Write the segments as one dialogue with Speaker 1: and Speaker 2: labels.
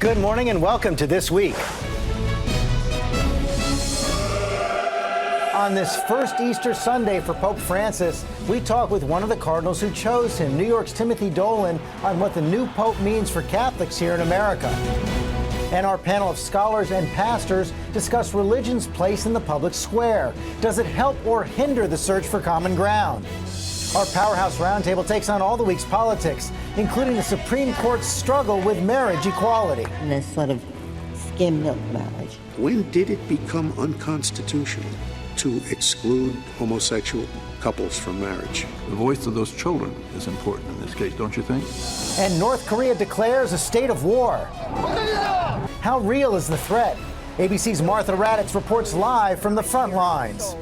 Speaker 1: Good morning and welcome to This Week. On this first Easter Sunday for Pope Francis, we talk with one of the cardinals who chose him, New York's Timothy Dolan, on what the new pope means for Catholics here in America. And our panel of scholars and pastors discuss religion's place in the public square. Does it help or hinder the search for common ground? Our Powerhouse Roundtable takes on all the week's politics, including the Supreme Court's struggle with marriage equality.
Speaker 2: And this sort of skim milk marriage.
Speaker 3: When did it become unconstitutional to exclude homosexual couples from marriage?
Speaker 4: The voice of those children is important in this case, don't you think?
Speaker 1: And North Korea declares a state of war. How real is the threat? ABC's Martha Raddatz reports live from the front lines.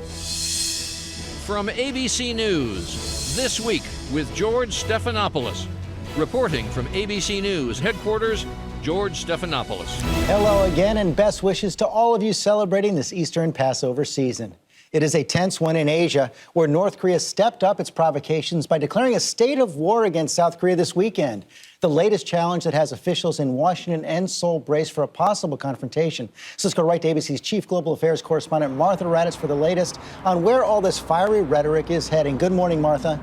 Speaker 5: From ABC News, This Week with George Stephanopoulos. Reporting from ABC News headquarters, George Stephanopoulos.
Speaker 1: Hello again, and best wishes to all of you celebrating this Easter and Passover season. It is a tense one in Asia, where North Korea stepped up its provocations by declaring a state of war against South Korea this weekend. The latest challenge that has officials in Washington and Seoul braced for a possible confrontation. So let's go right to ABC's chief global affairs correspondent, Martha Raddatz, for the latest on where all this fiery rhetoric is heading. Good morning, Martha.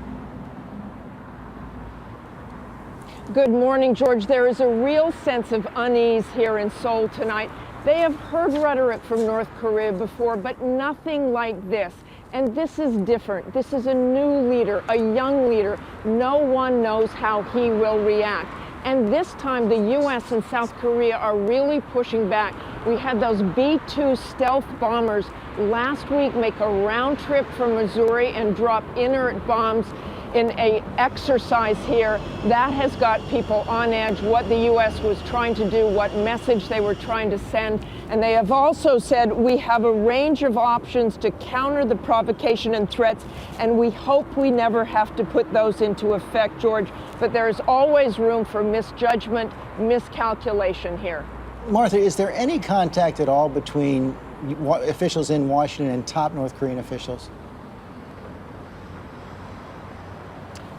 Speaker 6: Good morning, George. There is a real sense of unease here in Seoul tonight. They have heard rhetoric from North Korea before, but nothing like this. And this is different. This is a new leader, a young leader. No one knows how he will react. And this time, the U.S. and South Korea are really pushing back. We had those B-2 stealth bombers last week make a round trip from Missouri and drop inert bombs in an exercise here. That has got people on edge, what the U.S. was trying to do, what message they were trying to send. And they have also said, we have a range of options to counter the provocation and threats, and we hope we never have to put those into effect, George. But there is always room for misjudgment, miscalculation here.
Speaker 1: Martha, is there any contact at all between officials in Washington and top North Korean officials?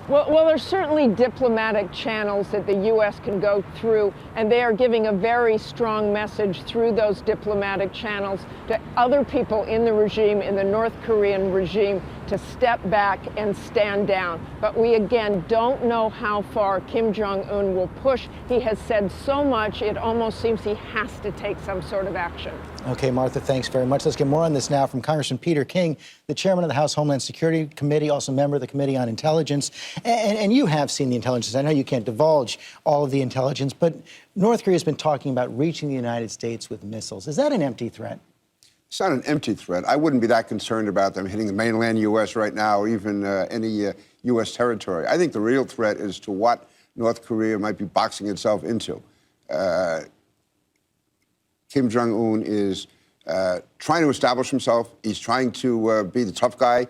Speaker 6: Well, there's certainly diplomatic channels that the U.S. can go through, and they are giving a very strong message through those diplomatic channels to other people in the regime, in the North Korean regime, to step back and stand down. But we, again, don't know how far Kim Jong-un will push. He has said so much, it almost seems he has to take some sort of action.
Speaker 1: Okay, Martha, thanks very much. Let's get more on this now from Congressman Peter King, the chairman of the House Homeland Security Committee, also member of the Committee on Intelligence. And you have seen the intelligence. I know you can't divulge all of the intelligence, but North Korea has been talking about reaching the United States with missiles. Is that an empty threat?
Speaker 7: It's not an empty threat. I wouldn't be that concerned about them hitting the mainland U.S. right now, or even any U.S. territory. I think the real threat is to what North Korea might be boxing itself into. Kim Jong-un is trying to establish himself. He's trying to be the tough guy.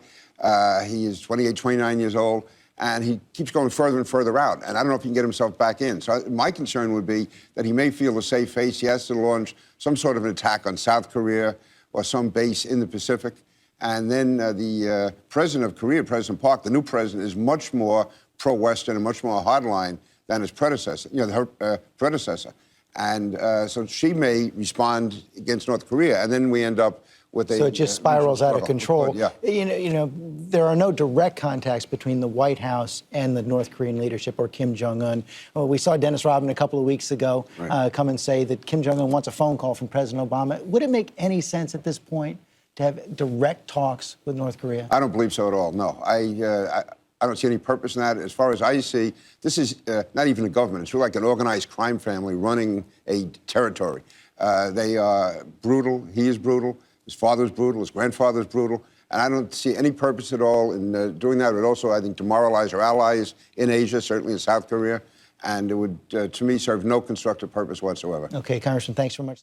Speaker 7: He is 28, 29 years old, and he keeps going further and further out. And I don't know if he can get himself back in. So my concern would be that he may feel a safe face. He has to launch some sort of an attack on South Korea or some base in the Pacific. And then the president of Korea, President Park, the new president, is much more pro-Western and much more hardline than his predecessor, her predecessor. And so she may respond against North Korea, and then we end up with a...
Speaker 1: So it just spirals out of control.
Speaker 7: Yeah.
Speaker 1: You know, there are no direct contacts between the White House and the North Korean leadership or Kim Jong-un. Well, we saw Dennis Rodman a couple of weeks ago come and say that Kim Jong-un wants a phone call from President Obama. Would it make any sense at this point to have direct talks with North Korea?
Speaker 7: I don't believe so at all, no. I don't see any purpose in that. As far as I see, this is not even a government. It's really like an organized crime family running a territory. They are brutal. He is brutal. His father's brutal. His grandfather's brutal. And I don't see any purpose at all in doing that. It would also, I think, demoralize our allies in Asia, certainly in South Korea. And it would, to me, serve no constructive purpose whatsoever.
Speaker 1: Okay, Congressman, thanks very much.